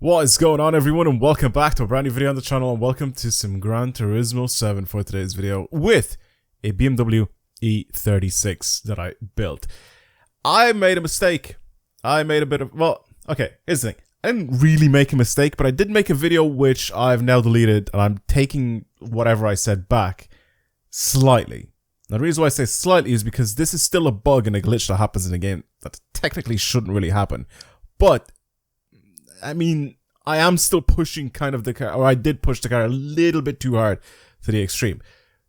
What is going on, everyone, and welcome back to a brand new video on the channel, and welcome to some Gran Turismo 7 for today's video with a BMW E36 that I built. I made a mistake. I made a bit of, well, okay, here's the thing. I didn't really make a mistake, but I did make a video which I've now deleted, and I'm taking whatever I said back slightly. Now, the reason why I say slightly is because this is still a bug and a glitch that happens in the game that technically shouldn't really happen. But I mean, I am still pushing kind of the car, or I did push the car a little bit too hard to the extreme.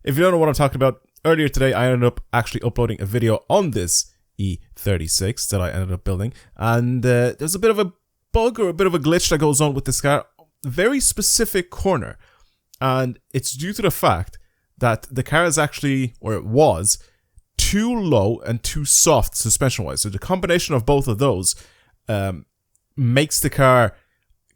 If you don't know what I'm talking about, earlier today I ended up actually uploading a video on this E36 that I ended up building, and there's a bit of a bug or a bit of a glitch that goes on with this car, very specific corner, and it's due to the fact that the car is actually, or it was, too low and too soft suspension-wise. So the combination of both of those makes the car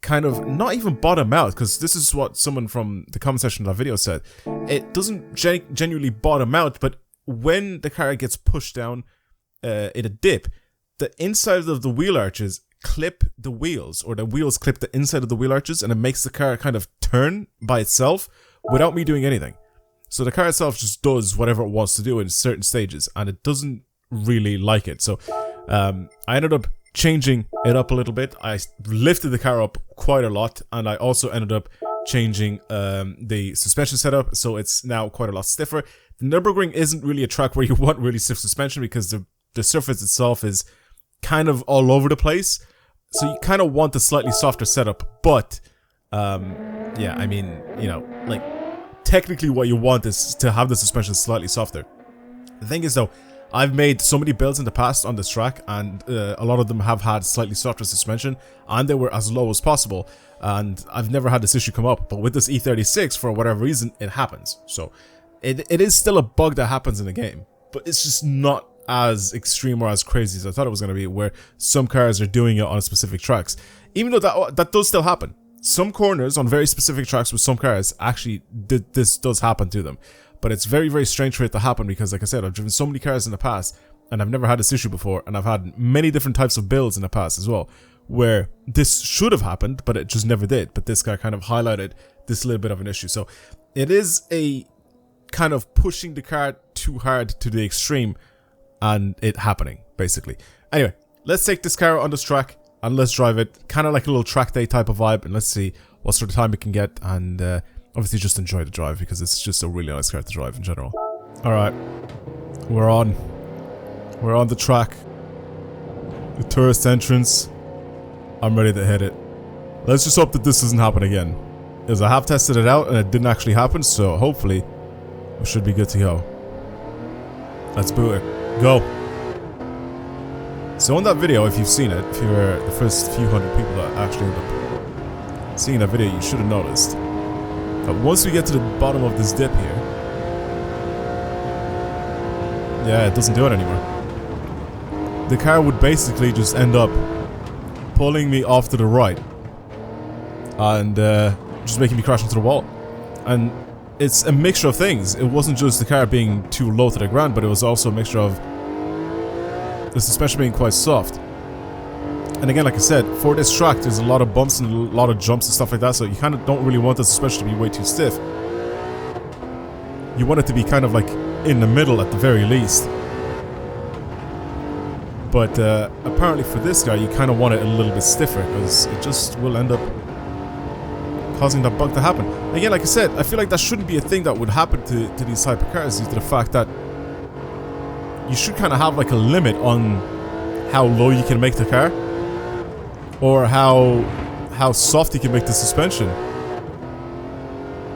kind of not even bottom out, because this is what someone from the comment section of that video said. It doesn't genuinely bottom out, but when the car gets pushed down in a dip, the inside of the wheel arches clip the wheels, or the wheels clip the inside of the wheel arches, and it makes the car kind of turn by itself without me doing anything. So the car itself just does whatever it wants to do in certain stages, and it doesn't really like it. So I ended up changing it up a little bit. I lifted the car up quite a lot, and I also ended up changing the suspension setup, so it's now quite a lot stiffer. The Nurburgring isn't really a track where you want really stiff suspension, because the surface itself is kind of all over the place, so you kind of want a slightly softer setup. But yeah, I mean, you know, like, technically what you want is to have the suspension slightly softer. The thing is though, I've made so many builds in the past on this track, and a lot of them have had slightly softer suspension, and they were as low as possible, and I've never had this issue come up. But with this E36, for whatever reason, it happens. So it is still a bug that happens in the game, but it's just not as extreme or as crazy as I thought it was going to be, where some cars are doing it on specific tracks. Even though that does still happen. Some corners on very specific tracks with some cars, actually this does happen to them. But it's very, very strange for it to happen, because, like I said, I've driven so many cars in the past, and I've never had this issue before, and I've had many different types of builds in the past as well, where this should have happened, but it just never did. But this guy kind of highlighted this little bit of an issue. So it is a kind of pushing the car too hard to the extreme, and it happening, basically. Anyway, let's take this car on this track, and let's drive it, kind of like a little track day type of vibe, and let's see what sort of time it can get, and obviously just enjoy the drive, because it's just a really nice car to drive in general. Alright, we're on the track, the tourist entrance. I'm ready to hit it. Let's just hope that this doesn't happen again, because I have tested it out and it didn't actually happen, so hopefully we should be good to go. Let's boot it. Go! So on that video, if you've seen it, if you were the first few hundred people that actually ended up seeing that video, you should have noticed that once we get to the bottom of this dip here, yeah, it doesn't do it anymore. The car would basically just end up pulling me off to the right, and just making me crash into the wall. And it's a mixture of things. It wasn't just the car being too low to the ground, but it was also a mixture of the suspension being quite soft. And again, like I said, for this track, there's a lot of bumps and a lot of jumps and stuff like that, so you kind of don't really want the suspension to be way too stiff. You want it to be kind of like in the middle at the very least. But apparently for this guy, you kind of want it a little bit stiffer, because it just will end up causing that bug to happen. Again, like I said, I feel like that shouldn't be a thing that would happen to these type of cars, due to the fact that you should kind of have like a limit on how low you can make the car, or how soft you can make the suspension.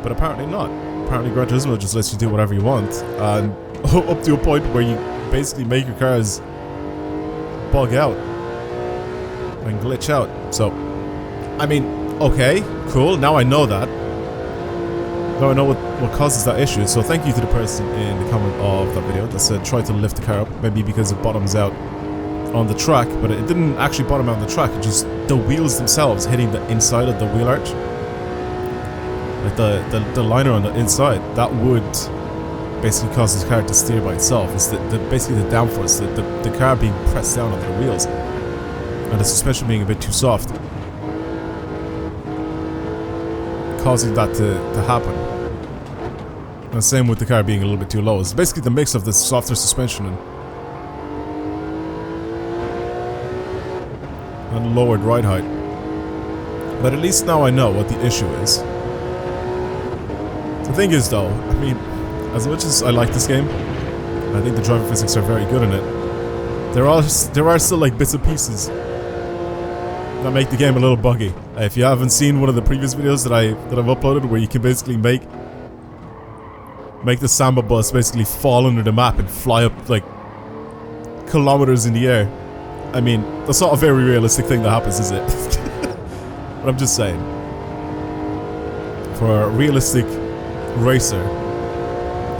But apparently not. Apparently Gran Turismo just lets you do whatever you want, and up to a point where you basically make your cars bug out and glitch out. So, I mean, okay, cool, now I know that. Now I know what causes that issue, so thank you to the person in the comment of that video that said try to lift the car up, maybe because it bottoms out on the track, but it didn't actually bottom out on the track, it just the wheels themselves hitting the inside of the wheel arch, like the liner on the inside, that would basically cause this car to steer by itself. It's basically the downforce, the car being pressed down onto the wheels, and the suspension being a bit too soft. causing that to happen. And same with the car being a little bit too low. It's basically the mix of the softer suspension and lowered ride height. But at least now I know what the issue is. The thing is though, I mean, as much as I like this game, I think the driving physics are very good in it, there are still like bits and pieces that make the game a little buggy. If you haven't seen one of the previous videos that I've uploaded where you can basically make the Samba bus basically fall under the map and fly up like kilometers in the air. I mean, that's not a very realistic thing that happens, is it? But I'm just saying, for a realistic racer,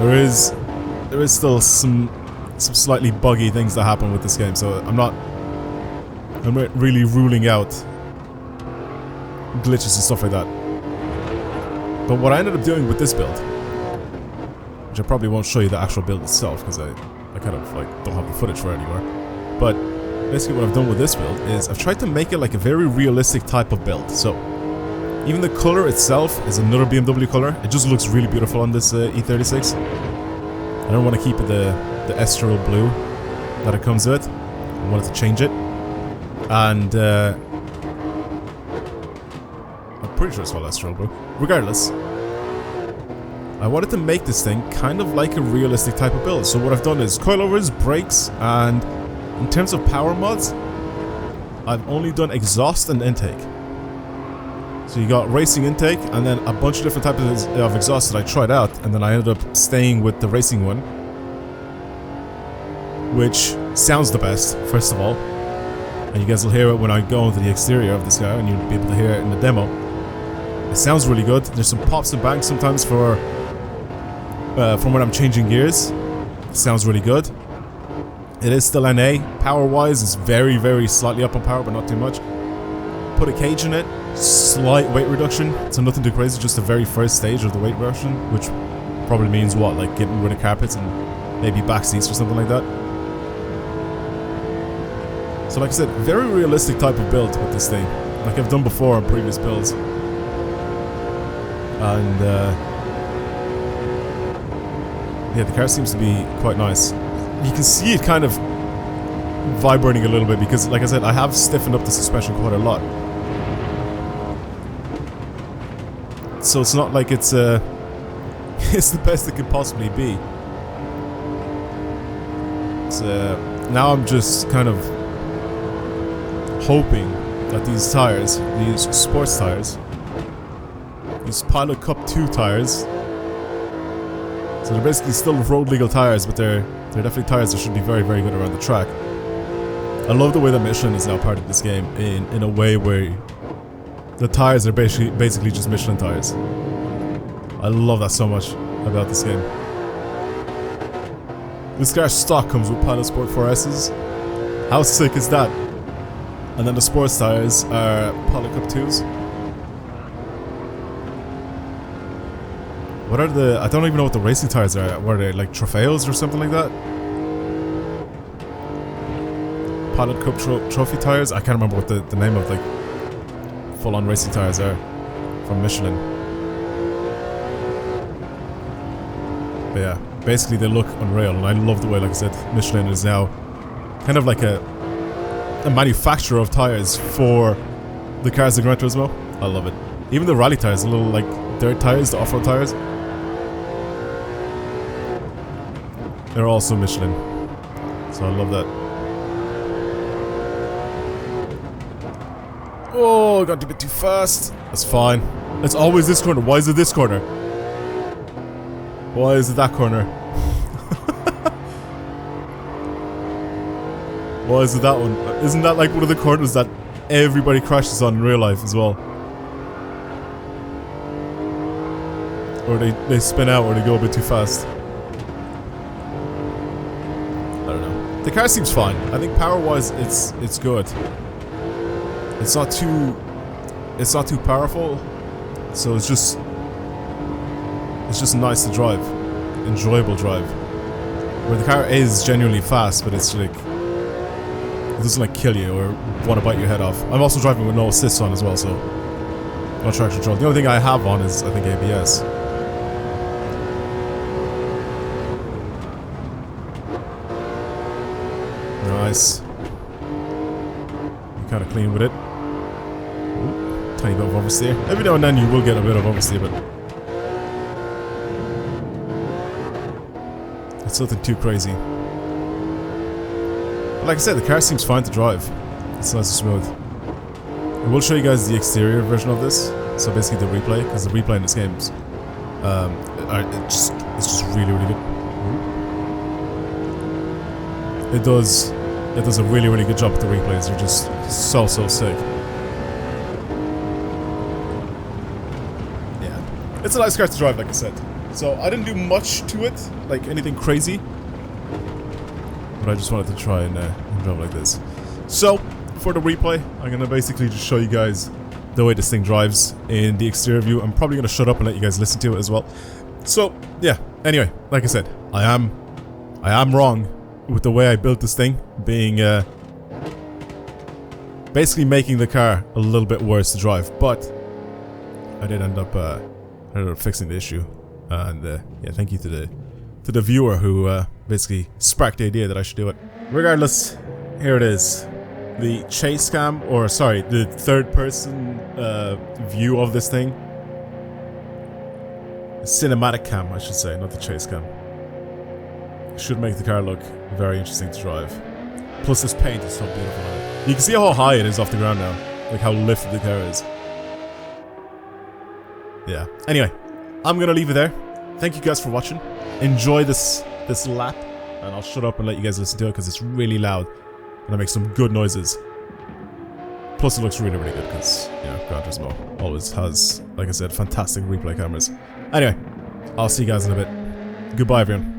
there is still some slightly buggy things that happen with this game. So I'm not really ruling out glitches and stuff like that. But what I ended up doing with this build, which I probably won't show you the actual build itself because I kind of like don't have the footage for it anymore. But basically what I've done with this build is I've tried to make it like a very realistic type of build. So even the color itself is another BMW color. It just looks really beautiful on this E36. I don't want to keep it the estural blue that it comes with. I wanted to change it. And I'm pretty sure it's called estural blue. Regardless, I wanted to make this thing kind of like a realistic type of build. So what I've done is coilovers, brakes, and in terms of power mods, I've only done exhaust and intake. So you got racing intake and then a bunch of different types of exhaust that I tried out, and then I ended up staying with the racing one, which sounds the best, first of all. And you guys will hear it when I go into the exterior of this car, and you'll be able to hear it in the demo. It sounds really good. There's some pops and bangs sometimes from when I'm changing gears. It sounds really good. It is still NA. Power-wise, it's very, very slightly up on power, but not too much. Put a cage in it. Slight weight reduction. So nothing too crazy, just the very first stage of the weight reduction, which probably means what, like getting rid of carpets and maybe back seats or something like that. So like I said, very realistic type of build with this thing, like I've done before on previous builds. And yeah, the car seems to be quite nice. You can see it kind of vibrating a little bit because, like I said, I have stiffened up the suspension quite a lot. So it's not like it's it's the best it could possibly be. It's, now I'm just kind of hoping that these tires, these sports tires, these Pilot Cup 2 tires, so they're basically still road legal tires, but they're definitely tires that should be very, very good around the track. I love the way that Michelin is now part of this game in a way where the tires are basically just Michelin tires. I love that so much about this game. This car stock comes with Pilot Sport 4S's. How sick is that? And then the sports tires are Pilot Cup 2s. What are the... I don't even know what the racing tires are. What are they, like Trofeos or something like that? Pilot Cup Trophy tires? I can't remember what the name of like full-on racing tires are from Michelin. But yeah, basically they look unreal, and I love the way, like I said, Michelin is now kind of like a manufacturer of tires for the cars in Gran Turismo. I love it. Even the rally tires, the little like dirt tires, the off-road tires, they're also Michelin. So I love that. Oh, I got a bit too fast. That's fine. It's always this corner. Why is it this corner? Why is it that corner? Why is it that one? Isn't that like one of the corners that everybody crashes on in real life as well? Or they spin out or they go a bit too fast. I don't know. The car seems fine. I think power-wise it's good. It's not too powerful, so it's just nice to drive, enjoyable drive. Where the car is genuinely fast, but it's like it doesn't like kill you or want to bite your head off. I'm also driving with no assists on as well, so Not traction control. The only thing I have on is, I think, ABS. Nice. Kind of clean with it. Ooh, tiny bit of oversteer. Every now and then you will get a bit of oversteer, but it's nothing too crazy. But like I said, the car seems fine to drive. It's nice and smooth. I will show you guys the exterior version of this. So basically the replay, because the replay in this game is, it's just really, really good. It does a really, really good job with the replays. They're just so sick. Yeah, it's a nice car to drive, like I said. So I didn't do much to it, like anything crazy, but I just wanted to try and drive like this. So for the replay, I'm gonna basically just show you guys the way this thing drives in the exterior view. I'm probably gonna shut up and let you guys listen to it as well. So yeah. Anyway, like I said, I am wrong with the way I built this thing, being basically making the car a little bit worse to drive, but I did end up fixing the issue, and yeah, thank you to the viewer who basically sparked the idea that I should do it. Regardless, here it is, the chase cam, or sorry, the third person view of this thing, cinematic cam, I should say, not the chase cam. Should make the car look very interesting to drive. Plus this paint is so beautiful on it. You can see how high it is off the ground now. Like how lifted the car is. Yeah. Anyway, I'm gonna leave it there. Thank you guys for watching. Enjoy this lap. And I'll shut up and let you guys listen to it because it's really loud. And it makes some good noises. Plus it looks really, really good because, you know, Gran Turismo always has, like I said, fantastic replay cameras. Anyway, I'll see you guys in a bit. Goodbye everyone.